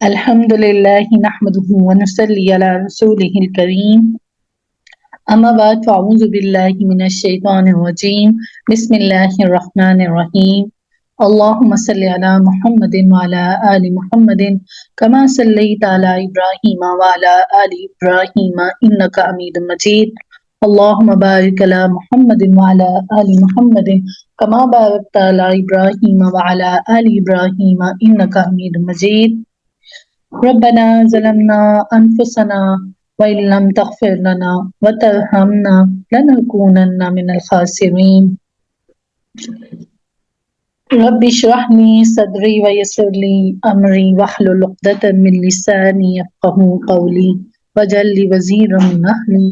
الحمد لله نحمده ونصلي على رسوله الكريم أما بعد فأعوذ بالله من الشيطان الرجيم بسم الله الرحمن الرحيم اللهم صل على محمد وعلى آل محمد كما صليت على إبراهيم وعلى آل إبراهيم إنك حميد مجيد اللهم بارك على محمد وعلى آل محمد كما باركت على إبراهيم وعلى آل إبراهيم إنك حميد مجيد ربنا ظلمنا أنفسنا وإن لم تغفر لنا وترحمنا لنكونن من الخاسرين رب اشرح لي صدري ويسر لي أمري واحلل عقدة من لساني يفقهوا قولي واجعل لي وزيرا من أهلي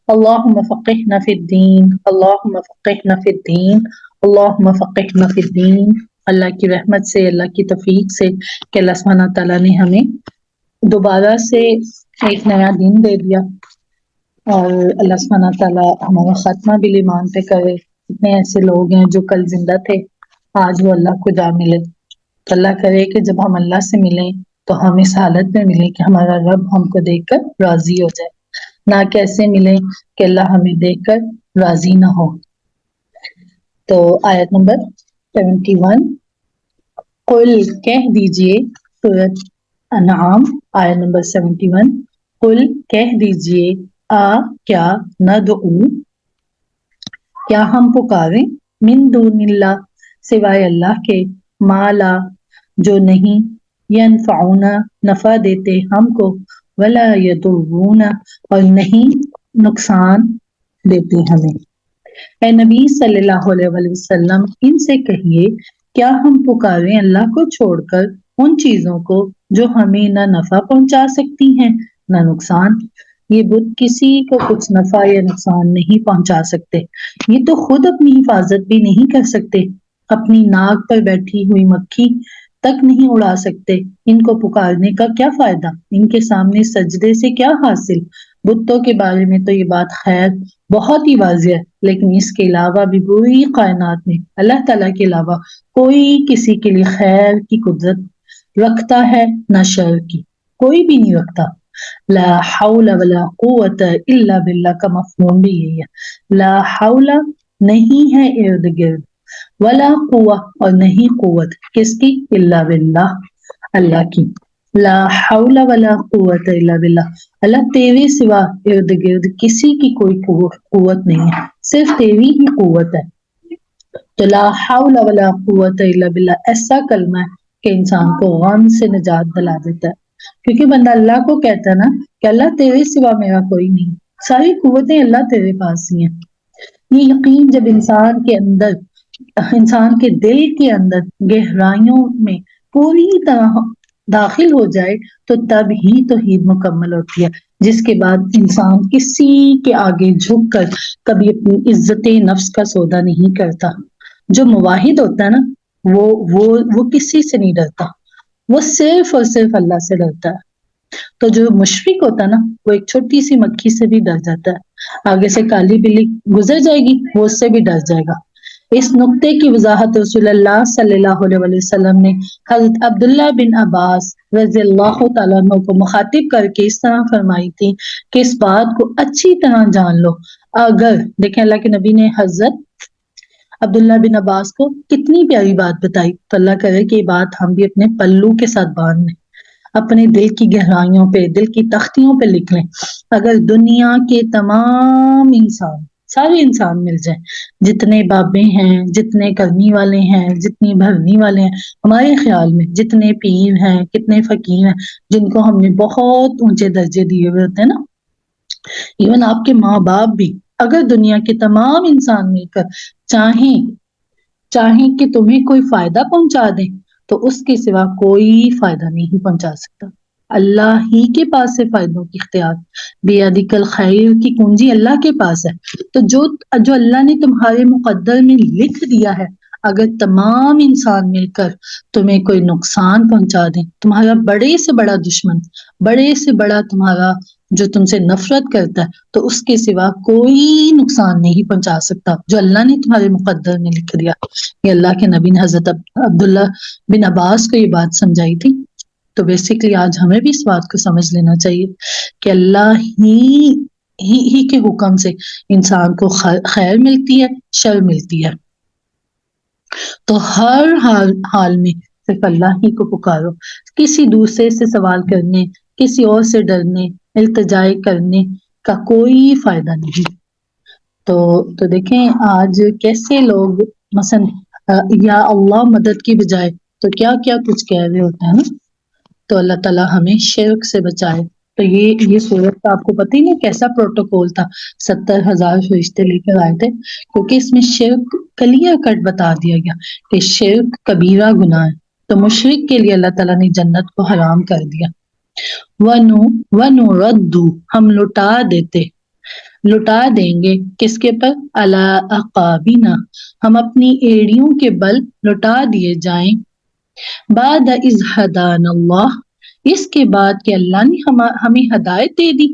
اللهم فقهنا في الدين اللهم فقهنا في الدين اللهم فقهنا في الدين اللہ کی رحمت سے، اللہ کی توفیق سے کہ اللہ سبحانہ تعالیٰ نے ہمیں دوبارہ سے ایک نیا دن دے دیا اور اللہ سبحانہ تعالیٰ ہمارا خاتمہ بھی ایمان پہ کرے۔ اتنے ایسے لوگ ہیں جو کل زندہ تھے، آج وہ اللہ کو جا ملے، تو اللہ کرے کہ جب ہم اللہ سے ملیں تو ہم اس حالت میں ملیں کہ ہمارا رب ہم کو دیکھ کر راضی ہو جائے، نہ کیسے ملیں کہ اللہ ہمیں دیکھ کر راضی نہ ہو۔ تو آیت نمبر 71، قل کہہ دیجئے، سورۃ انعام آیت نمبر 71، قل کہہ دیجئے، کیا ندعو، کیا ہم پکاریں، من دون اللہ، سوائے اللہ کے، ما لا، جو نہیں، ینفعونا، نفع دیتے ہم کو، ولا یضرونا، اور نہیں نقصان دیتے ہمیں۔ اے نبی صلی اللہ علیہ وسلم، ان سے کہیے کیا ہم پکاریں اللہ کو چھوڑ کر ان چیزوں کو جو ہمیں نہ نفع پہنچا سکتی ہیں نہ نقصان۔ یہ بت کسی کو کچھ نفع یا نقصان نہیں پہنچا سکتے، یہ تو خود اپنی حفاظت بھی نہیں کر سکتے، اپنی ناک پر بیٹھی ہوئی مکھی تک نہیں اڑا سکتے، ان کو پکارنے کا کیا فائدہ، ان کے سامنے سجدے سے کیا حاصل۔ بتوں کے بارے میں تو یہ بات خیر بہت ہی واضح ہے، لیکن اس کے علاوہ بھی پوری کائنات میں اللہ تعالیٰ کے علاوہ کوئی کسی کے لیے خیر کی قدرت رکھتا ہے نہ شر کی، کوئی بھی نہیں رکھتا۔ لا حول ولا قوت الا باللہ کا مفہوم بھی یہی ہے، لا حول نہیں ہے ارد گرد، ولا قوہ اور نہیں قوت، کس کی؟ الا باللہ، اللہ کی۔ لا حول ولا قوت الا باللہ، اللہ تیرے سوا ارد گرد کسی کی کوئی قوت نہیں ہے، صرف تیری ہی قوت ہے۔ تو لا حول ولا قوت الا باللہ ایسا کلمہ ہے کہ انسان کو غم سے نجات دلا دیتا ہے، کیونکہ بندہ اللہ کو کہتا ہے نا کہ اللہ تیرے سوا میرا کوئی نہیں، ساری قوتیں اللہ تیرے پاس ہی ہیں۔ یہ یقین جب انسان کے اندر، انسان کے دل کے اندر گہرائیوں میں پوری طرح داخل ہو جائے تو تب ہی توحید مکمل ہوتی ہے، جس کے بعد انسان کسی کے آگے جھک کر کبھی اپنی عزت نفس کا سودا نہیں کرتا۔ جو موحد ہوتا ہے نا وہ کسی سے نہیں ڈرتا، وہ صرف اور صرف اللہ سے ڈرتا ہے۔ تو جو مشرک ہوتا ہے نا وہ ایک چھوٹی سی مکھی سے بھی ڈر جاتا ہے، آگے سے کالی بلی گزر جائے گی وہ اس سے بھی ڈر جائے گا۔ اس نقطے کی وضاحت رسول اللہ صلی اللہ علیہ وسلم نے حضرت عبداللہ بن عباس رضی اللہ تعالیٰ عنہ کو مخاطب کر کے اس طرح فرمائی تھی کہ اس بات کو اچھی طرح جان لو، اگر دیکھیں اللہ کے نبی نے حضرت عبداللہ بن عباس کو کتنی پیاری بات بتائی، تو اللہ کرے کہ یہ بات ہم بھی اپنے پلو کے ساتھ باندھ لیں، اپنے دل کی گہرائیوں پہ، دل کی تختیوں پہ لکھ لیں۔ اگر دنیا کے تمام انسان، سارے انسان مل جائیں، جتنے بابے ہیں، جتنے کرنی والے ہیں، جتنی بھرنی والے ہیں، ہمارے خیال میں جتنے پیر ہیں، کتنے فقیر ہیں جن کو ہم نے بہت اونچے درجے دیے ہوئے ہوتے ہیں نا، ایون آپ کے ماں باپ بھی، اگر دنیا کے تمام انسان مل کر چاہیں کہ تمہیں کوئی فائدہ پہنچا دیں تو اس کے سوا کوئی فائدہ نہیں پہنچا سکتا۔ اللہ ہی کے پاس ہے فائدوں کی اختیار، بیدک الخیر کی کنجی اللہ کے پاس ہے۔ تو جو اللہ نے تمہارے مقدر میں لکھ دیا ہے، اگر تمام انسان مل کر تمہیں کوئی نقصان پہنچا دیں، تمہارا بڑے سے بڑا دشمن، بڑے سے بڑا تمہارا جو تم سے نفرت کرتا ہے، تو اس کے سوا کوئی نقصان نہیں پہنچا سکتا جو اللہ نے تمہارے مقدر میں لکھ دیا۔ یہ اللہ کے نبی نے حضرت عبداللہ بن عباس کو یہ بات سمجھائی تھی۔ تو بیسکلی آج ہمیں بھی اس بات کو سمجھ لینا چاہیے کہ اللہ ہی کے حکم سے انسان کو خیر ملتی ہے، شر ملتی ہے. تو ہر حال میں صرف اللہ ہی کو پکارو. کسی دوسرے سے سوال کرنے، کسی اور سے ڈرنے، التجائے کرنے کا کوئی فائدہ نہیں. تو دیکھیں آج کیسے لوگ مثلا یا اللہ مدد کی بجائے تو کیا کیا کچھ کہہ رہے ہوتے ہیں نا. تو اللہ تعالیٰ ہمیں شرک سے بچائے. تو یہ صورت کا آپ کو پتہ ہی نہیں کیسا پروٹوکول تھا. 70,000 فرشتے لے کر آئے تھے کیونکہ اس میں شرک کلیئر کٹ بتا دیا گیا کہ شرک کبیرہ گناہ ہے. تو مشرک کے لیے اللہ تعالیٰ نے جنت کو حرام کر دیا. وَنُرَدُّ ہم لٹا دیں گے کس کے پر؟ عَلَىٰ أَعْقَابِنَا ہم اپنی ایڑیوں کے بل لٹا دیے جائیں. بعد اذ ہدانا اللہ اس کے بعد کہ اللہ نے ہمیں ہدایت دے دی.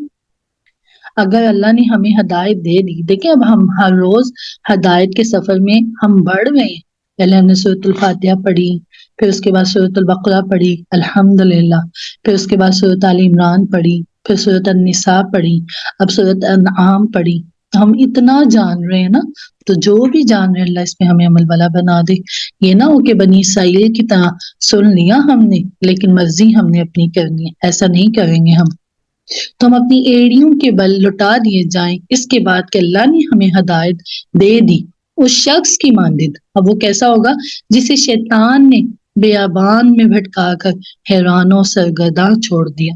اگر اللہ نے ہمیں ہدایت دے دی، دیکھیں اب ہم ہر روز ہدایت کے سفر میں ہم بڑھ گئے ہیں. پہلے ہم نے سورۃ الفاتحہ پڑھی، پھر اس کے بعد سورۃ البقرہ پڑھی الحمدللہ، پھر اس کے بعد سورۃ آل عمران پڑھی، پھر سورۃ النساء پڑھی، اب سورۃ انعام پڑھی. ہم اتنا جان رہے ہیں نا. تو جو بھی جان رہے اللہ اس میں ہمیں عمل والا بنا دے. یہ نہ ہو کہ بنی اسرائیل کی طرح سن لیا ہم نے لیکن مرضی ہم نے اپنی کرنی ہے. ایسا نہیں کریں گے ہم. تو ہم اپنی ایڑیوں کے بل لٹا دیے جائیں اس کے بعد کہ اللہ نے ہمیں ہدایت دے دی. اس شخص کی مانند، اب وہ کیسا ہوگا جسے شیطان نے بیابان میں بھٹکا کر حیران و سرگرداں چھوڑ دیا.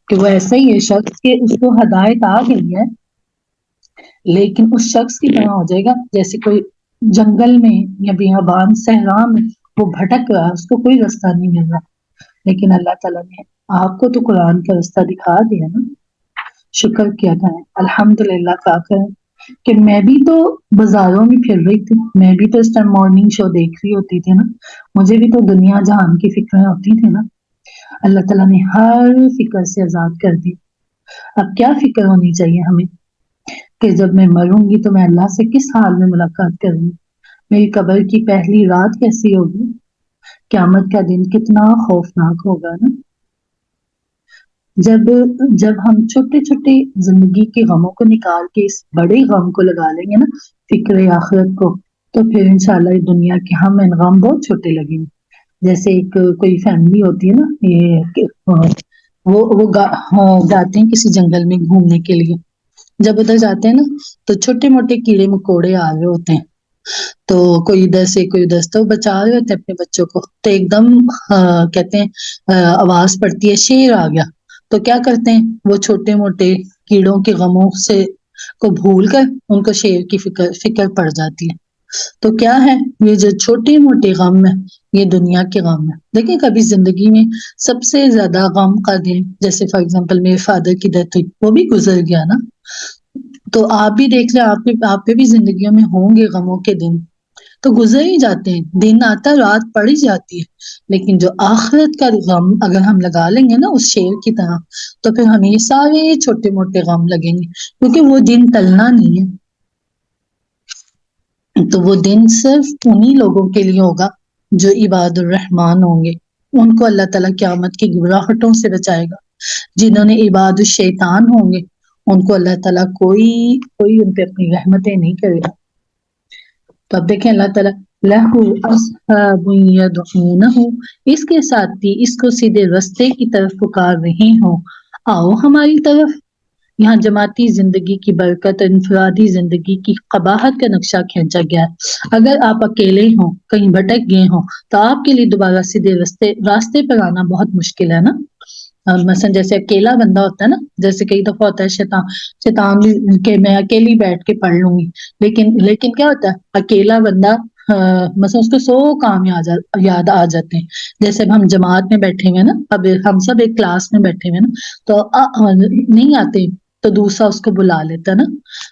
کہ وہ ایسا ہی ہے شخص کہ اس کو ہدایت آ گئی ہے لیکن اس شخص کی طرح ہو جائے گا جیسے کوئی جنگل میں یا بیابان صحرا میں وہ بھٹک رہا ہے، اس کو کوئی راستہ نہیں مل رہا. لیکن اللہ تعالیٰ نے آپ کو تو قرآن کا راستہ دکھا دیا نا. شکر کیا کریں، الحمدللہ کا کریں کہ میں بھی تو بازاروں میں پھر رہی تھی، میں بھی تو اس ٹائم مارننگ شو دیکھ رہی ہوتی تھی نا. مجھے بھی تو دنیا جہان کی فکریں ہوتی تھی نا. اللہ تعالیٰ نے ہر فکر سے آزاد کر دی. اب کیا فکر ہونی چاہیے ہمیں کہ جب میں مروں گی تو میں اللہ سے کس حال میں ملاقات کروں گی، میری قبر کی پہلی رات کیسی ہوگی، قیامت کا دن کتنا خوفناک ہوگا نا. جب ہم چھوٹے چھوٹے زندگی کے غموں کو نکال کے اس بڑے غم کو لگا لیں گے نا، فکر آخرت کو، تو پھر انشاءاللہ دنیا کے ہم غم بہت چھوٹے لگیں گے. جیسے ایک کوئی فیملی ہوتی ہے نا، یہ وہ جاتے ہیں کسی جنگل میں گھومنے کے لیے. جب ادھر جاتے ہیں نا تو چھوٹے موٹے کیڑے مکوڑے آ رہے ہوتے ہیں. تو کوئی ادھر سے کوئی ادھر سے، تو بچا رہے ہوتے ہیں اپنے بچوں کو. تو ایک دم کہتے ہیں آواز پڑتی ہے شیر آ گیا. تو کیا کرتے ہیں وہ چھوٹے موٹے کیڑوں کے غموں سے کو بھول کر ان کو شیر کی فکر پڑ جاتی ہے. تو کیا ہے یہ جو چھوٹے موٹے غم ہے یہ دنیا کے غم ہے. دیکھیں کبھی زندگی میں سب سے زیادہ غم کا دن، جیسے فار ایگزامپل میرے فادر کی ڈیتھ ہوئی، وہ بھی گزر گیا نا. تو آپ بھی دیکھ لیں آپ پہ بھی زندگیوں میں ہوں گے غموں کے دن، تو گزر ہی جاتے ہیں. دن آتا رات پڑ ہی جاتی ہے. لیکن جو آخرت کا غم اگر ہم لگا لیں گے نا اس شیر کی طرح، تو پھر ہمیں سارے چھوٹے موٹے غم لگیں گے کیونکہ وہ دن ٹلنا نہیں ہے. تو وہ دن صرف انہی لوگوں کے لیے ہوگا جو عباد الرحمن ہوں گے. ان کو اللہ تعالیٰ قیامت کی گمراہٹوں سے بچائے گا. جنہوں نے عباد الشیطان ہوں گے ان کو اللہ تعالیٰ کوئی ان پہ اپنی رحمتیں نہیں کرے گا. تو اب دیکھیں اللہ تعالیٰ لَهُ أَصْحَابٌ يَدْعُونَهُ اس کے ساتھی اس کو سیدھے رستے کی طرف پکار رہے ہوں، آؤ ہماری طرف. یہاں جماعتی زندگی کی برکت، انفرادی زندگی کی قباحت کا نقشہ کھینچا گیا ہے. اگر آپ اکیلے ہوں، کہیں بھٹک گئے ہوں، تو آپ کے لیے دوبارہ سیدھے راستے پر آنا بہت مشکل ہے نا. مثلا جیسے اکیلا بندہ ہوتا ہے نا، جیسے کئی دفعہ ہوتا ہے شیطان کہ میں اکیلی بیٹھ کے پڑھ لوں گی، لیکن کیا ہوتا ہے اکیلا بندہ مثلا اس کو 100 کام یاد آ جاتے ہیں. جیسے اب ہم جماعت میں بیٹھے ہوئے نا، اب ہم سب ایک کلاس میں بیٹھے ہوئے نا، تو نہیں آتے تو دوسرا اس کو بلا لیتا نا.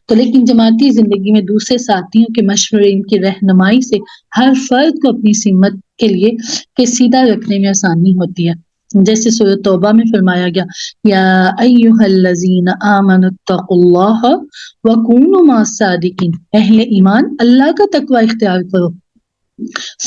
تو لیکن جماعتی زندگی میں دوسرے ساتھیوں کے مشورے، ان کی رہنمائی سے ہر فرد کو اپنی سمت کے لیے سیدھا رکھنے میں آسانی ہوتی ہے. جیسے سورۃ توبہ میں فرمایا گیا یا ایھا الذین آمنوا اتقوا اللہ وکونوا مع الصادقین، اہل ایمان اللہ کا تقوی اختیار کرو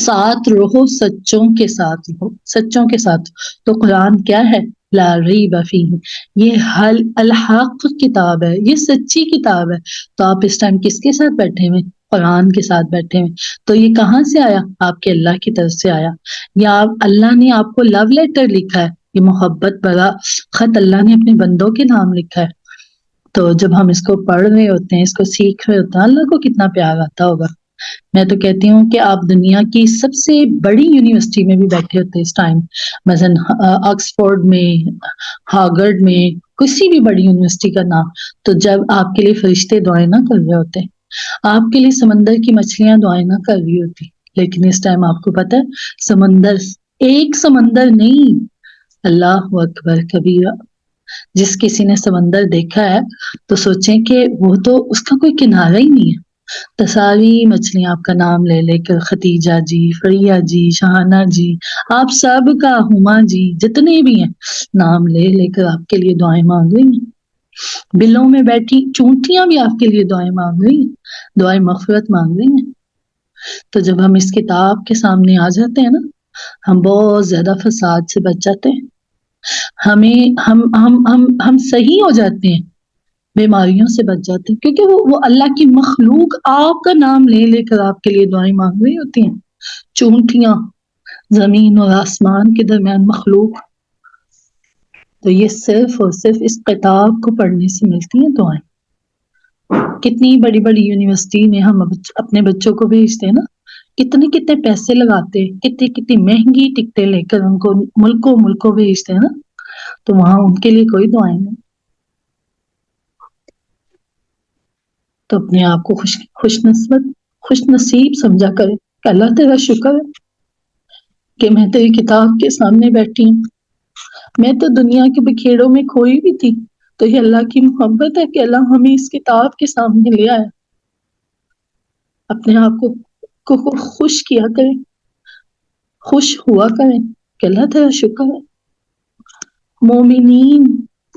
ساتھ رہو، سچوں کے ساتھ رہو، سچوں کے ساتھ۔ تو قرآن کیا ہے؟ لا ریب فیہ، یہ حل الحق کتاب ہے، یہ سچی کتاب ہے۔ تو آپ اس ٹائم کس کے ساتھ بیٹھے ہوئے؟ قرآن کے ساتھ بیٹھے ہوئے۔ تو یہ کہاں سے آیا؟ آپ کے اللہ کی طرف سے آیا، یا اللہ نے آپ کو لو لیٹر لکھا ہے، یہ محبت بھرا خط اللہ نے اپنے بندوں کے نام لکھا ہے۔ تو جب ہم اس کو پڑھ رہے ہوتے ہیں، اس کو سیکھ رہے ہوتے ہیں، اللہ کو کتنا پیار آتا ہوگا۔ میں تو کہتی ہوں کہ آپ دنیا کی سب سے بڑی یونیورسٹی میں بھی بیٹھے ہوتے ہیں اس ٹائم، مثلاً آکسفورڈ میں، ہارورڈ میں، کسی بھی بڑی یونیورسٹی کا نام، تو جب آپ کے لیے فرشتے دعائیں نہ کر رہے ہوتے، آپ کے لیے سمندر کی مچھلیاں دعائیں نہ کر رہی ہوتی، لیکن اس ٹائم آپ کو پتہ ہے سمندر، ایک سمندر نہیں، اللہ اکبر کبیرہ، جس کسی نے سمندر دیکھا ہے تو سوچیں کہ وہ تو اس کا کوئی کنارہ ہی نہیں ہے۔ تو ساری مچھلیاں آپ کا نام لے لے کر، ختیجہ جی، فریہ جی، شہانہ جی، آپ سب کا، ہما جی، جتنے بھی ہیں، نام لے لے کر آپ کے لیے دعائیں مانگ رہی ہیں۔ بلوں میں بیٹھی چونٹیاں بھی آپ کے لیے دعائیں مانگ رہی ہیں، دعائیں مغفرت مانگ رہی ہیں۔ تو جب ہم اس کتاب کے سامنے آ جاتے ہیں نا، ہم بہت زیادہ فساد سے بچ جاتے ہیں، ہم صحیح ہو جاتے ہیں، بیماریوں سے بچ جاتے ہیں، کیونکہ وہ اللہ کی مخلوق آپ کا نام لے لے کر آپ کے لیے دعائیں مانگ رہی ہوتی ہیں۔ چونٹیاں، زمین اور آسمان کے درمیان مخلوق، تو یہ صرف اور صرف اس کتاب کو پڑھنے سے ملتی ہیں دعائیں۔ کتنی بڑی بڑی یونیورسٹی میں ہم اپنے بچوں کو بھیجتے ہیں نا، کتنے کتنے پیسے لگاتے، کتنی کتنی مہنگی ٹکٹیں لے کر ان کو ملکوں بھیجتے ہیں نا، تو وہاں ان کے لیے کوئی دعائیں نہیں۔ تو اپنے آپ کو خوش نصیب سمجھا کرے کہ اللہ تیرا شکر ہے کہ میں تیری کتاب کے سامنے بیٹھی ہوں۔ میں تو دنیا کے بکھیڑوں میں کھوئی بھی تھی، تو یہ اللہ کی محبت ہے کہ اللہ ہمیں اس کتاب کے سامنے لے آیا۔ اپنے آپ کو خوش کیا کریں، خوش ہوا کریں کہ اللہ تیرا شکر ہے۔ مومنین،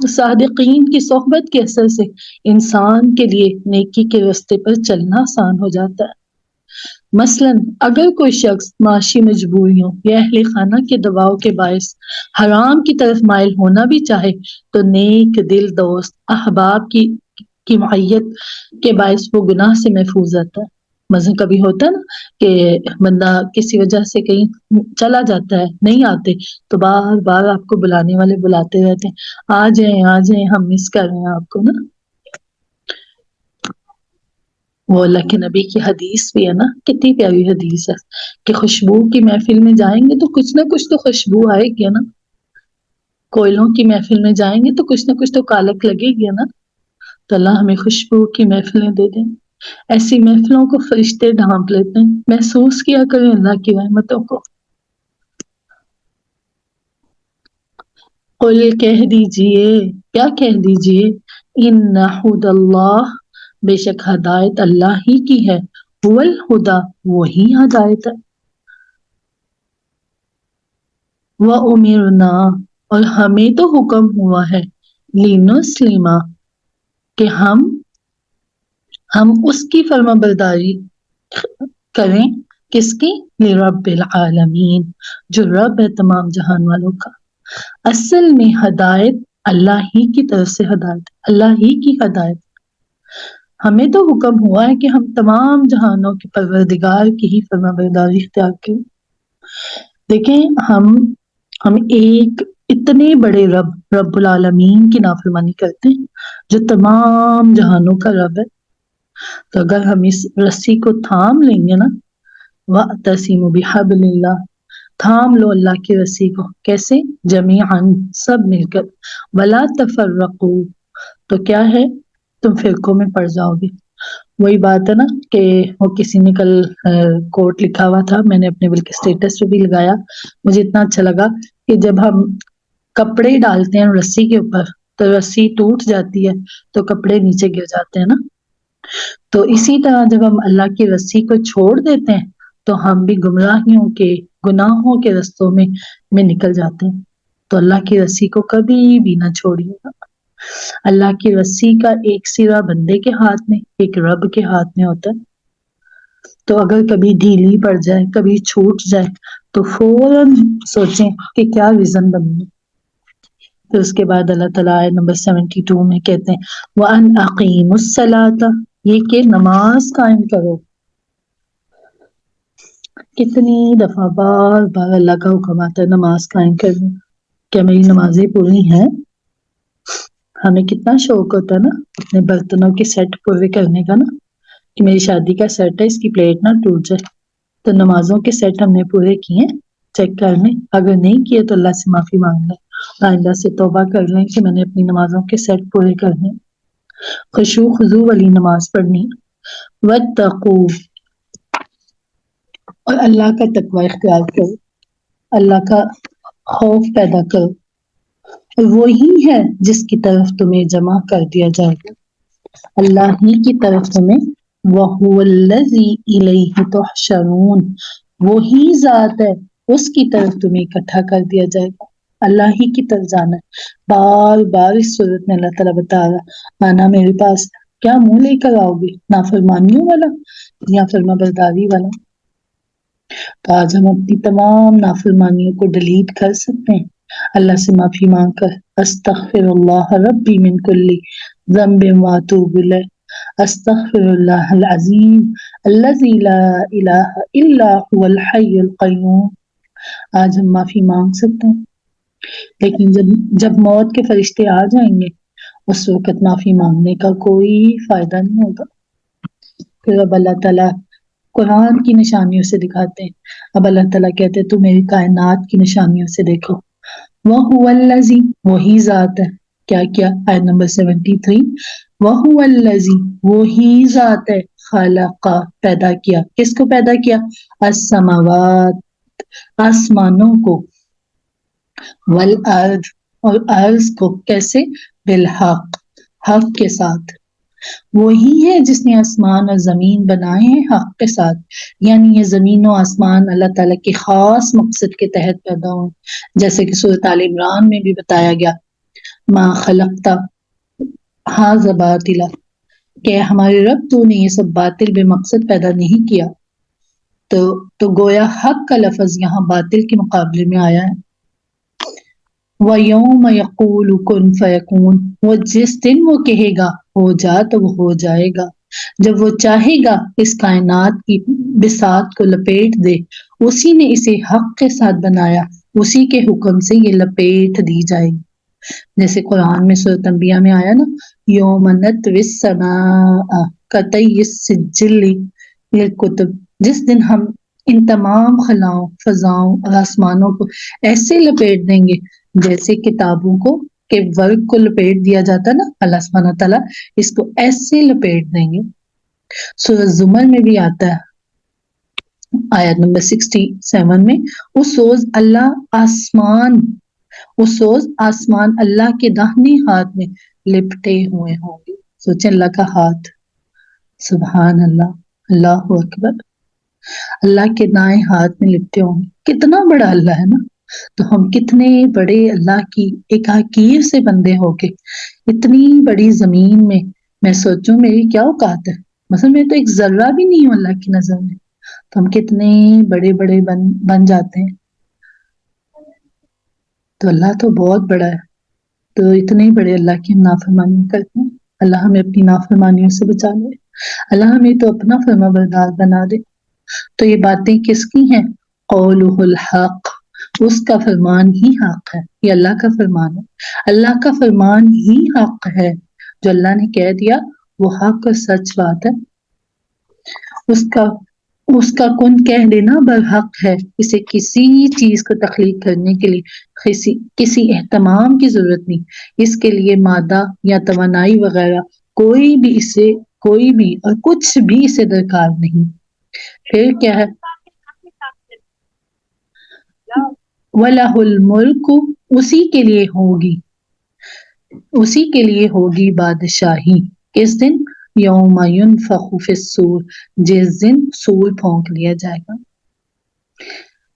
صادقین کی صحبت کے اثر سے انسان کے لیے نیکی کے راستے پر چلنا آسان ہو جاتا ہے۔ مثلاً اگر کوئی شخص معاشی مجبوریوں یا اہل خانہ کے دباؤ کے باعث حرام کی طرف مائل ہونا بھی چاہے، تو نیک دل دوست احباب کی معیت کے باعث وہ گناہ سے محفوظ رہتا ہے۔ مثلا کبھی ہوتا ہے نا کہ بندہ کسی وجہ سے کہیں چلا جاتا ہے، نہیں آتے، تو بار بار آپ کو بلانے والے بلاتے رہتے ہیں، آ جائیں ہم مس کر رہے ہیں آپ کو نا۔ وہ اللہ کے نبی کی حدیث بھی ہے نا، کتنی پیاری حدیث ہے کہ خوشبو کی محفل میں جائیں گے تو کچھ نہ کچھ تو خوشبو آئے گی نا، کوئلوں کی محفل میں جائیں گے تو کچھ نہ کچھ تو کالک لگے گی نا۔ تو اللہ ہمیں خوشبو کی محفلیں دے دیں، ایسی محفلوں کو فرشتے ڈھانپ لیتے ہیں، محسوس کیا کریں اللہ کی رحمتوں کو۔ قل کہہ دیجئے، کیا کہہ دیجئے، ان ہدی اللہ، بے شک ہدایت اللہ ہی کی ہے، هو الہدی، وہی ہدایت ہے، وَأُمِرْنَا، اور ہمیں تو حکم ہوا ہے، لِنُسْلِمَ، کہ ہم اس کی فرما برداری کریں، کس کی؟ لِرَبِّ العالمین، جو رب ہے تمام جہان والوں کا۔ اصل میں ہدایت اللہ ہی کی طرف سے ہدایت، اللہ ہی کی ہدایت، ہمیں تو حکم ہوا ہے کہ ہم تمام جہانوں کے پروردگار کی ہی فرما برداری اختیار کریں۔ دیکھیں ہم ایک اتنے بڑے رب العالمین کی نافرمانی کرتے ہیں جو تمام جہانوں کا رب ہے۔ تو اگر ہم اس رسی کو تھام لیں گے نا، وَاعْتَصِمُوا بِحَبْلِ اللَّهِ، تھام لو اللہ کی رسی کو، کیسے؟ جمیعاً، سب مل کر، وَلَا تَفَرَّقُوا، تو کیا ہے؟ تم فرقوں میں پڑ جاؤ گے۔ وہی بات ہے نا کہ وہ کسی نے کل کوٹ لکھا ہوا تھا، میں نے اپنے بلکہ اسٹیٹس پہ بھی لگایا، مجھے اتنا اچھا لگا کہ جب ہم کپڑے ڈالتے ہیں رسی کے اوپر تو رسی ٹوٹ جاتی ہے تو کپڑے نیچے گر جاتے ہیں نا، تو اسی طرح جب ہم اللہ کی رسی کو چھوڑ دیتے ہیں تو ہم بھی گمراہیوں کے، گناہوں کے رستوں میں نکل جاتے ہیں۔ تو اللہ کی رسی کو کبھی بھی نہ چھوڑیے گا۔ اللہ کی رسی کا ایک سرا بندے کے ہاتھ میں، ایک رب کے ہاتھ میں ہوتا ہے۔ تو اگر کبھی ڈھیلی پڑ جائے، کبھی چھوٹ جائے تو فوراً سوچیں کہ کیا ریزن بننا۔ پھر اس کے بعد اللہ تعالیٰ آیت نمبر 72 میں کہتے ہیں وَأَنْ أَقِيمُوا الصَّلَاةَ، یہ کہ نماز قائم کرو۔ کتنی دفعہ بار بار اللہ کا حکم آتا ہے نماز قائم کرنے۔ کیا میری نمازیں پوری ہیں؟ ہمیں کتنا شوق ہوتا ہے نا اپنے برتنوں کے سیٹ پورے کرنے کا نا، کہ میری شادی کا سیٹ ہے، اس کی پلیٹ نہ ٹوٹ جائے۔ تو نمازوں کے سیٹ ہم نے پورے کیے، چیک کر لیں، اگر نہیں کیے تو اللہ سے معافی مانگ لیں، آئندہ سے توبہ کر لیں کہ میں نے اپنی نمازوں کے سیٹ پورے کرنے، خشوع خضوع والی نماز پڑھنی۔ واتقوا، اور اللہ کا تقوی اختیار کرو، اللہ کا خوف پیدا کرو، اور وہی ہے جس کی طرف تمہیں جمع کر دیا جائے گا، اللہ ہی کی طرف تمہیں، وَهُوَ الَّذِي إِلَيْهِ تُحْشَرُونَ، وہی ذات ہے اس کی طرف تمہیں اکٹھا کر دیا جائے گا، اللہ ہی کی طرف جانا ہے۔ بار بار اس صورت میں اللہ تعالیٰ بتا رہا آنا میرے پاس کیا منہ لے کر آؤ گے، نافرمانیوں والا یا فرما برداری والا؟ تو آج ہم اپنی تمام نافرمانیوں کو ڈیلیٹ کر سکتے ہیں اللہ سے معافی مانگ کر، استغفر اللہ ربی من کل ذنب واتوب الیہ، استغفر اللہ العظیم الذی لا الہ الا هو الحی القیوم۔ آج ہم معافی مانگ سکتے ہیں، لیکن جب موت کے فرشتے آ جائیں گے اس وقت معافی مانگنے کا کوئی فائدہ نہیں ہوگا۔ پھر اب اللہ تعالیٰ قرآن کی نشانیوں سے دکھاتے ہیں، اب اللہ تعالیٰ کہتے ہیں تو میری کائنات کی نشانیوں سے دیکھو۔ وَهُوَ الَّذِي، وہی ذات ہے، کیا آیت نمبر 73، وَهُوَ الَّذِي، وہی ذات ہے، خلق، پیدا کیا، کس کو پیدا کیا؟ السماوات، آسمانوں کو، والارض، اور ارض کو، کیسے؟ بالحق، حق کے ساتھ۔ وہی ہے جس نے آسمان اور زمین بنائے ہیں حق کے ساتھ، یعنی یہ زمین و آسمان اللہ تعالیٰ کے خاص مقصد کے تحت پیدا ہوں، جیسے کہ سورۃ آل عمران میں بھی بتایا گیا ما خلقت ھذا باطلا، کہ ہمارے رب تو نے یہ سب باطل بے مقصد پیدا نہیں کیا۔ تو گویا حق کا لفظ یہاں باطل کے مقابلے میں آیا ہے۔ وَيَوْمَ يَقُولُ كُن فَيَكُونُ، وہ جس دن وہ کہے گا ہو جا تو وہ ہو جائے گا، جب وہ چاہے گا اس کائنات کی بساط کو لپیٹ دے، اسی نے اسے حق کے ساتھ بنایا، اسی کے حکم سے یہ لپیٹ دی جائے گی۔ جیسے قرآن میں سورۃ انبیاء میں آیا نا یوم نطوی السماء کطی السجل للکتب، جس دن ہم ان تمام خلاؤں، فضاؤں اور آسمانوں کو ایسے لپیٹ دیں گے جیسے کتابوں کو کہ ورق کو لپیٹ دیا جاتا ہے نا، اللہ سبحانہ تعالیٰ اس کو ایسے لپیٹ دیں گے۔ سورۃ زمر میں بھی آتا ہے آیت نمبر 67 میں، اس روز آسمان اللہ کے داہنے ہاتھ میں لپٹے ہوئے ہوں گے۔ سوچیں اللہ کا ہاتھ، سبحان اللہ، اللہ اکبر، اللہ کے دائیں ہاتھ میں لپٹے ہوں گے۔ کتنا بڑا اللہ ہے نا، تو ہم کتنے بڑے اللہ کی ایک حقیر سے بندے ہو کے اتنی بڑی زمین میں سوچوں میری کیا اوقات ہے، مثلا میں تو ایک ذرہ بھی نہیں ہوں اللہ کی نظر میں، تو ہم کتنے بڑے بڑے بن جاتے ہیں۔ تو اللہ تو بہت بڑا ہے، تو اتنے بڑے اللہ کی ہم نافرمانی کرتے ہیں۔ اللہ ہمیں اپنی نافرمانیوں سے بچا لے، اللہ ہمیں تو اپنا فرما بردار بنا دے۔ تو یہ باتیں کس کی ہیں؟ قولہ الحق، اس کا فرمان ہی حق ہے، یہ اللہ کا فرمان ہے، اللہ کا فرمان ہی حق ہے، جو اللہ نے کہہ دیا وہ حق اور سچ بات ہے۔ اس کا کن کہہ دینا برحق ہے، اسے کسی چیز کو تخلیق کرنے کے لیے کسی اہتمام کی ضرورت نہیں، اس کے لیے مادہ یا توانائی وغیرہ کوئی بھی اور کچھ بھی اسے درکار نہیں۔ پھر کیا ہے؟ وَلَهُ الْمُلْكُ، اسی کے لیے ہوگی بادشاہی، کس دن؟ یوم ينفخ فی الصور، جس دن سور پھونک لیا جائے گا۔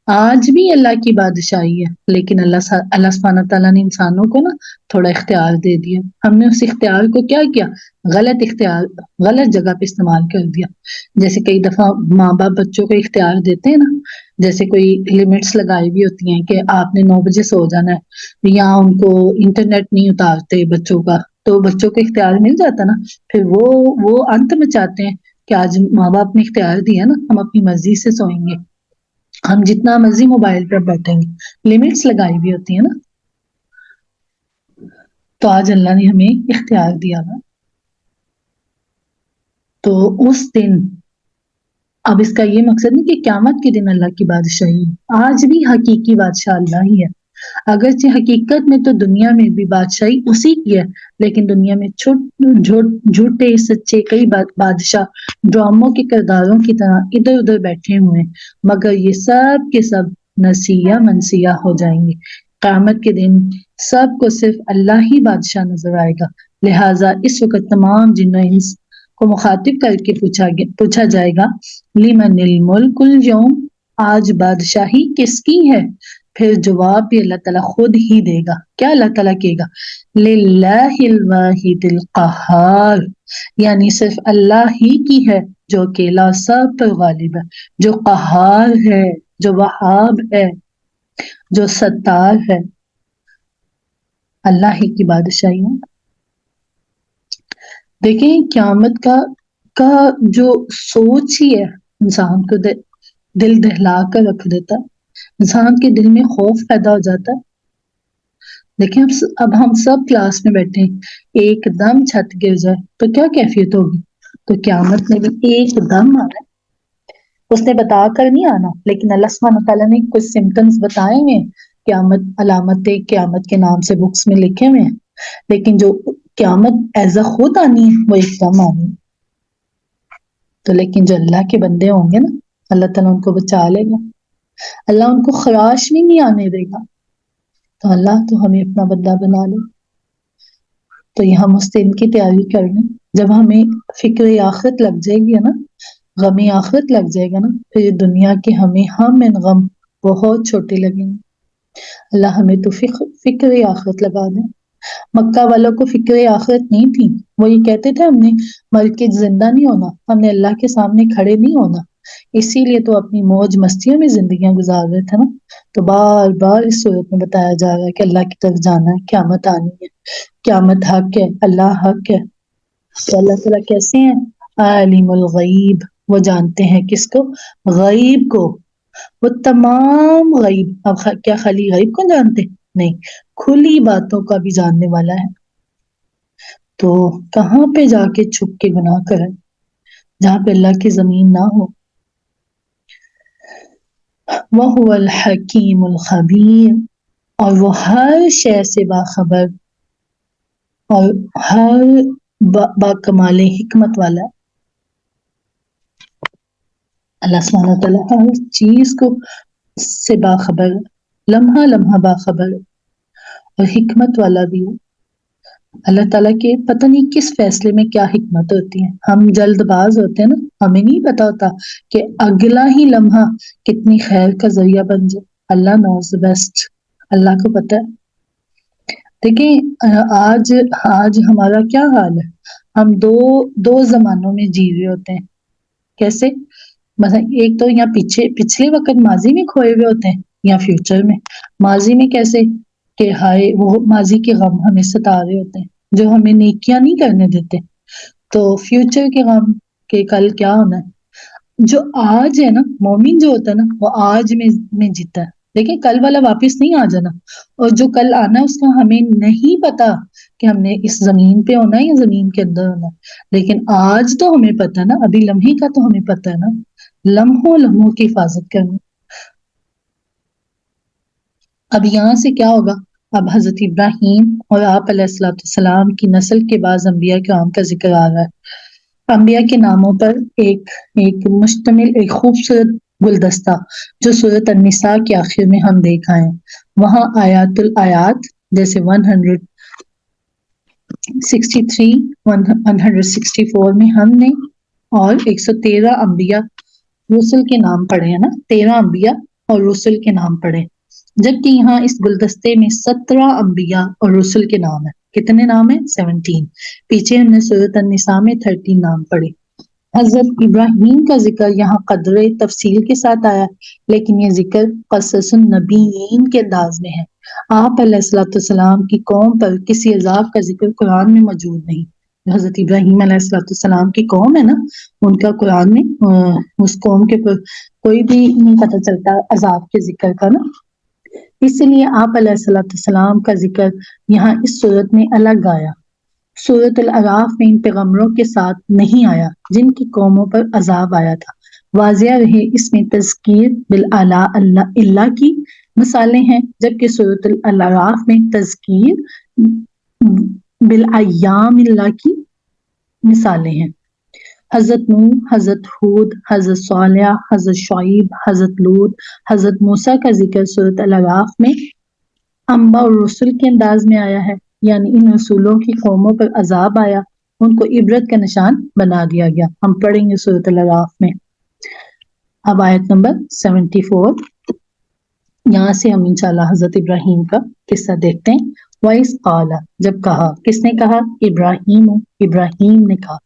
آج بھی اللہ کی بادشاہی ہے، لیکن اللہ سبحانہ تعالیٰ نے انسانوں کو نا تھوڑا اختیار دے دیا. ہم نے اس اختیار کو کیا کیا؟ غلط اختیار، غلط جگہ پہ استعمال کر دیا. جیسے کئی دفعہ ماں باپ بچوں کو اختیار دیتے ہیں نا، جیسے کوئی لمٹس لگائی ہوئی ہوتی ہیں کہ آپ نے 9 بجے سو جانا ہے، یا ان کو انٹرنیٹ نہیں اتارتے بچوں کا، تو بچوں کو اختیار مل جاتا نا. پھر وہ انت میں چاہتے ہیں کہ آج ماں باپ نے اختیار دیا نا، ہم اپنی مرضی سے سوئیں گے، ہم جتنا مرضی موبائل پر بیٹھیں گے. لمٹس لگائی ہوئی ہوتی ہیں نا. تو آج اللہ نے ہمیں اختیار دیا نا، تو اس دن، اب اس کا یہ مقصد نہیں کہ قیامت کے دن اللہ کی بادشاہی ہے، آج بھی حقیقی بادشاہ اللہ ہی ہے. اگرچہ حقیقت میں تو دنیا میں بھی بادشاہی اسی کی ہے، لیکن دنیا میں جھوٹے سچے کئی بادشاہ ڈراموں کے کرداروں کی طرح ادھر ادھر بیٹھے ہوئے ہیں، مگر یہ سب کے سب نسیہ منسیہ ہو جائیں گے. قیامت کے دن سب کو صرف اللہ ہی بادشاہ نظر آئے گا. لہٰذا اس وقت تمام جن و انس کو مخاطب کر کے پوچھا جائے گا، لمن الملک اليوم، آج بادشاہی کس کی ہے؟ پھر جواب بھی اللہ تعالیٰ خود ہی دے گا. کیا اللہ تعالیٰ کہے گا؟ للہ الواحد القہار، یعنی صرف اللہ ہی کی ہے جو اکیلا سب پر غالب ہے، جو قہار ہے، جو وہاب ہے، جو ستار ہے. اللہ ہی کی بادشاہی ہے. دیکھیں قیامت کا جو سوچ ہی ہے انسان کو دل دہلا کر رکھ دیتا ہے، انسان کے دل میں خوف پیدا ہو جاتا ہے. دیکھیں اب ہم سب کلاس میں بیٹھے ہیں، ایک دم چھت گر جائے تو کیا کیفیت ہوگی؟ تو قیامت میں بھی ایک دم آنا ہے. اس نے بتا کر نہیں آنا، لیکن اللہ سبحانہ تعالیٰ نے کچھ سمٹمز بتائے ہوئے ہیں. قیامت، علامت قیامت کے نام سے بکس میں لکھے ہوئے ہیں، لیکن جو قیامت ایز اے خود آنی ہے وہ ایک دم آنی ہے. تو لیکن جو اللہ کے بندے ہوں گے نا، اللہ تعالیٰ ان کو بچا لے گا، اللہ ان کو خراش بھی نہیں آنے دے گا. تو اللہ تو ہمیں اپنا بندہ بنا لے. تو یہ ہم اس دن کی تیاری کر لیں، جب ہمیں فکر آخرت لگ جائے گی نا، غم آخرت لگ جائے گا نا، پھر دنیا کے ہمیں ہم ان غم بہت چھوٹے لگیں گے. اللہ ہمیں تو فکر آخرت لگا دیں. مکہ والوں کو فکر آخرت نہیں تھی، وہ یہ کہتے تھے ہم نے مر کے زندہ نہیں ہونا، ہم نے اللہ کے سامنے کھڑے نہیں ہونا، اسی لیے تو اپنی موج مستیوں میں زندگیاں گزار رہے تھے نا. تو بار بار اس صورت میں بتایا جا رہا ہے کہ اللہ کی طرف جانا ہے، قیامت آنی ہے، قیامت حق ہے، اللہ حق ہے. تو اللہ تعالیٰ کیسے ہیں؟ عالم الغیب، وہ جانتے ہیں کس کو؟ غیب کو. وہ تمام غیب، اب کیا خالی غیب کو جانتے؟ نہیں، کھلی باتوں کا بھی جاننے والا ہے. تو کہاں پہ جا کے چھپ کے گناہ کریں؟ جہاں پہ اللہ کی زمین نہ ہو. وَهُوَ الْحَكِيمُ الْخَبِيرُ، اور وہ ہر شے سے باخبر اور ہر باکمال حکمت والا ہے. اللہ سبحانہ تعالیٰ ہر چیز کو سے باخبر، لمحہ لمحہ باخبر اور حکمت والا بھی ہے. اللہ تعالیٰ کے پتہ نہیں کس فیصلے میں کیا حکمت ہوتی ہے. ہم جلد باز ہوتے ہیں نا، ہمیں نہیں پتا ہوتا کہ اگلا ہی لمحہ کتنی خیر کا ذریعہ بن جائے. اللہ نوز بیسٹ، اللہ کو پتہ ہے. دیکھیں آج ہمارا کیا حال ہے، ہم دو زمانوں میں جی رہے ہوتے ہیں. کیسے؟ مثلا ایک تو یہاں پچھلے وقت ماضی میں کھوئے ہوئے ہوتے ہیں، یا فیوچر میں. ماضی میں کیسے کہ ہائے وہ ماضی کے غم ہمیں ستا رہے ہوتے ہیں جو ہمیں نیکیاں نہیں کرنے دیتے. تو فیوچر کے غم کہ کل کیا ہونا ہے. جو آج ہے نا، مومن جو ہوتا ہے نا، وہ آج میں جیتا ہے. دیکھیں کل والا واپس نہیں آ جانا، اور جو کل آنا ہے اس کا ہمیں نہیں پتا کہ ہم نے اس زمین پہ ہونا ہے یا زمین کے اندر ہونا ہے. لیکن آج تو ہمیں پتا ہے نا، ابھی لمحے کا تو ہمیں پتا ہے نا، لمحوں کی حفاظت کرنی. اب یہاں سے کیا ہوگا؟ اب حضرت ابراہیم اور آپ علیہ السلام کی نسل کے بعض انبیاء کرام کا ذکر آ رہا ہے. انبیاء کے ناموں پر ایک مشتمل ایک خوبصورت گلدستہ جو سورۃ النساء کے آخر میں ہم دیکھ آئے ہیں. وہاں آیات الآیات جیسے 163 164 میں ہم نے اور 113 انبیاء رسل کے نام پڑھے ہیں نا، 13 انبیاء اور رسل کے نام پڑھے، جبکہ یہاں اس گلدستے میں 17 انبیاء اور رسل کے نام ہیں۔ کتنے نام ہیں؟ 17۔ پیچھے ہم نے سورۃ النساء میں 13 نام پڑھے۔ حضرت ابراہیم کا ذکر یہاں قدر تفصیل کے ساتھ آیا، لیکن یہ ذکر قصص النبیین کے انداز میں ہے۔ آپ علیہ الصلوۃ والسلام کی قوم پر کسی عذاب کا ذکر قرآن میں موجود نہیں۔ حضرت ابراہیم علیہ الصلوۃ والسلام کی قوم ہے نا، ان کا قرآن میں اس قوم کے پر کوئی بھی نہیں پتہ چلتا عذاب کے ذکر کا نا، اس لیے آپ علیہ الصلوۃ والسلام کا ذکر یہاں اس صورت میں الگ آیا۔ سورۃ الاعراف میں ان پیغمبروں کے ساتھ نہیں آیا جن کی قوموں پر عذاب آیا تھا۔ واضح رہے اس میں تذکیر بالآلاء اللہ کی مثالیں ہیں، جبکہ سورۃ الاعراف میں تذکیر بالایام اللہ کی مثالیں ہیں۔ حضرت نوح، حضرت ہود، حضرت صالح، حضرت شعیب، حضرت لوط، حضرت موسیٰ کا ذکر سورۃ الاعراف میں انبیاء اور رسل کے انداز میں آیا ہے، یعنی ان رسولوں کی قوموں پر عذاب آیا، ان کو عبرت کا نشان بنا دیا گیا۔ ہم پڑھیں گے سورۃ الاعراف میں۔ اب آیت نمبر 74، یہاں سے ہم انشاءاللہ حضرت ابراہیم کا قصہ دیکھتے ہیں۔ وَإِذْ قَالَ، جب کہا، کس نے کہا؟ ابراہیم نے کہا۔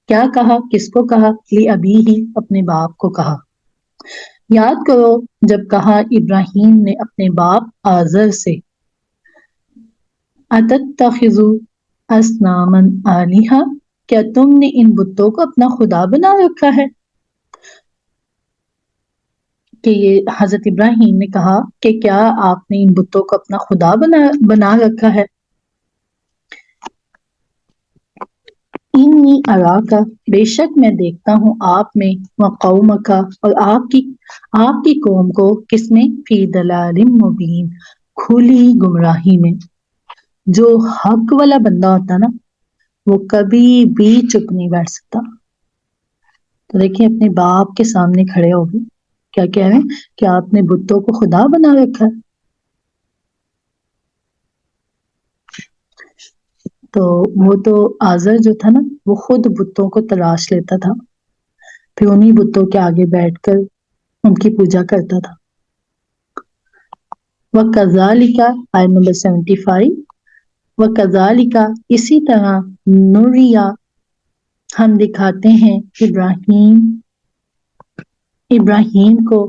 کیا کہا؟ کس کو کہا؟ لِأَبِيهِ، اپنے باپ کو کہا۔ یاد کرو جب کہا ابراہیم نے اپنے باپ آزر سے، أَتَتَّخِذُ أَصْنَامًا آلِهَةً، کیا تم نے ان بتوں کو اپنا خدا بنا رکھا ہے؟ کہ یہ حضرت ابراہیم نے کہا کہ کیا آپ نے ان بتوں کو اپنا خدا بنا رکھا ہے؟ انی اراک، بے شک میں دیکھتا ہوں آپ میں، وقومک، اور آپ کی قوم کو، کس میں؟ فی ضلال مبین، کھلی گمراہی میں۔ جو حق والا بندہ ہوتا نا، وہ کبھی بھی چپ نہیں بیٹھ سکتا۔ تو دیکھیں اپنے باپ کے سامنے کھڑے ہو گئے، کیا کہہ رہے ہیں کہ آپ نے بتوں کو خدا بنا رکھا ہے۔ تو وہ تو آزر جو تھا نا، وہ خود بتوں کو تراش لیتا تھا، پھر انہی بتوں کے آگے بیٹھ کر ان کی پوجا کرتا تھا۔ وَكَذَلِكَ، آیت نمبر 75، وَكَذَلِكَ، اسی طرح، نُرِیَ، ہم دکھاتے ہیں ابراہیم کو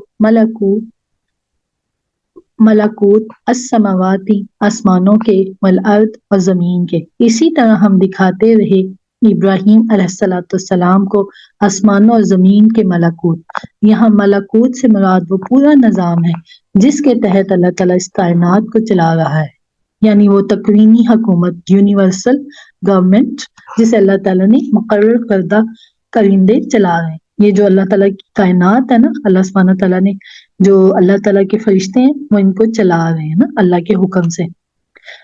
ملکوت السماواتی، آسمانوں کے، والارض، اور زمین کے۔ اسی طرح ہم دکھاتے رہے ابراہیم علیہ السلام کو آسمانوں اور زمین کے ملکوت۔ یہاں ملکوت سے مراد وہ پورا نظام ہے جس کے تحت اللہ تعالیٰ اس کائنات کو چلا رہا ہے، یعنی وہ تکوینی حکومت، یونیورسل گورنمنٹ، جسے اللہ تعالیٰ نے مقرر کردہ کرندے چلا رہے ہیں۔ یہ جو اللہ تعالیٰ کی کائنات ہے نا، اللہ سبحانہ تعالیٰ نے جو اللہ تعالیٰ کے فرشتے ہیں وہ ان کو چلا رہے ہیں نا اللہ کے حکم سے۔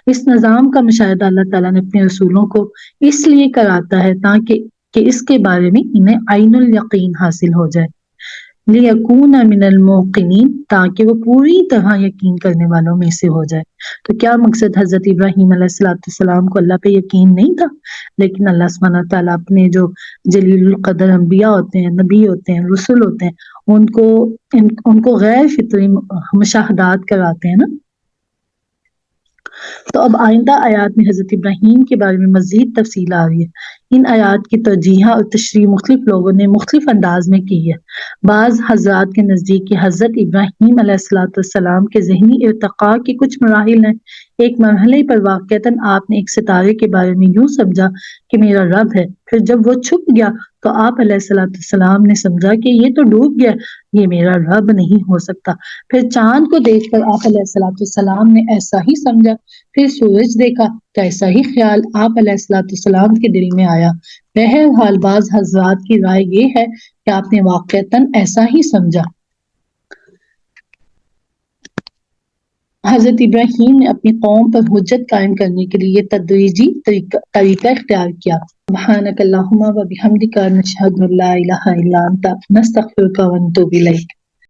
اس نظام کا مشاہدہ اللہ تعالیٰ نے اپنے رسولوں کو اس لیے کراتا ہے تاکہ کہ اس کے بارے میں انہیں عین الیقین حاصل ہو جائے، لیکون من الموقنین، تاکہ وہ پوری طرح یقین کرنے والوں میں سے ہو جائے۔ تو کیا مقصد؟ حضرت ابراہیم علیہ السلام کو اللہ پہ یقین نہیں تھا، لیکن اللہ سبحانہ تعالیٰ اپنے جو جلیل القدر انبیاء ہوتے ہیں، نبی ہوتے ہیں، رسول ہوتے ہیں، ان کو غیر فطری مشاہدات کراتے ہیں نا۔ تو اب آئندہ آیات میں حضرت ابراہیم کے بارے میں مزید تفصیل آ رہی ہے۔ ان آیات کی توجیہ اور تشریح مختلف لوگوں نے مختلف انداز میں کی ہے۔ بعض حضرات کے نزدیک کہ حضرت ابراہیم علیہ السلام کے ذہنی ارتقاء کے کچھ مراحل ہیں۔ ایک مرحلے پر واقعتاً آپ نے ایک ستارے کے بارے میں یوں سمجھا کہ میرا رب ہے، پھر جب وہ چھپ گیا تو آپ علیہ السلام نے سمجھا کہ یہ تو ڈوب گیا، یہ میرا رب نہیں ہو سکتا۔ پھر چاند کو دیکھ کر آپ علیہ السلام نے ایسا ہی سمجھا، پھر سورج دیکھا تو ایسا ہی خیال آپ علیہ السلام کے دل میں آیا۔ بہرحال بعض حضرات کی رائے یہ ہے کہ آپ نے واقعتاً ایسا ہی سمجھا۔ حضرت ابراہیم نے اپنی قوم پر حجت قائم کرنے کے لیے تدریجی طریقہ اختیار کیا۔ سبحانک اللہم و بحمدک، نشہد ان لا الہ الا انت، نستغفرک و نتوب الیک۔